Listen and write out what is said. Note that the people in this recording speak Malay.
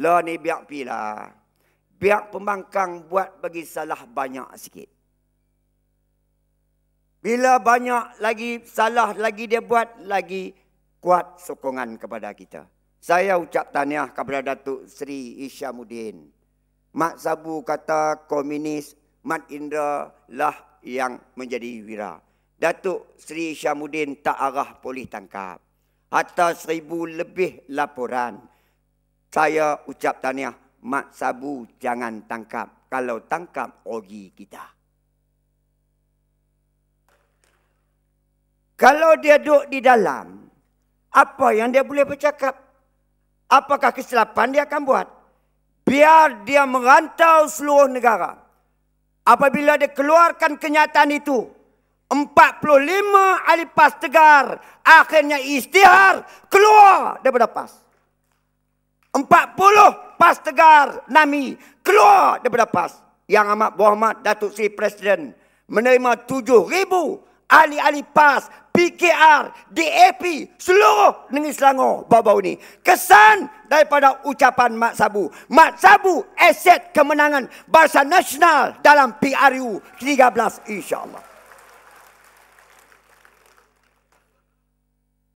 Lah ni biar pilah. Biar pembangkang buat bagi salah banyak sikit. Bila banyak lagi salah lagi dia buat, lagi kuat sokongan kepada kita. Saya ucap tahniah kepada Datuk Seri Isyamuddin. Mat Sabu kata komunis, Mat Indra lah yang menjadi wira. Datuk Seri Isyamuddin tak arah polis tangkap. Hatta 1000 lebih laporan. Saya ucap tahniah, Mat Sabu jangan tangkap. Kalau tangkap, rugi kita. Kalau dia duduk di dalam, apa yang dia boleh bercakap? Apakah kesilapan dia akan buat? Biar dia merantau seluruh negara. Apabila dia keluarkan kenyataan itu, 45 ahli PAS Tegar akhirnya isytihar keluar daripada PAS. 40 PAS Tegar NAMI keluar daripada PAS. Yang amat berhormat Datuk Seri Presiden menerima 7,000 ahli-ahli PAS, PKR, DAP, seluruh negeri Selangor baru-baru ini. Kesan daripada ucapan Mat Sabu. Mat Sabu aset kemenangan Barisan Nasional dalam PRU 13 insya-Allah.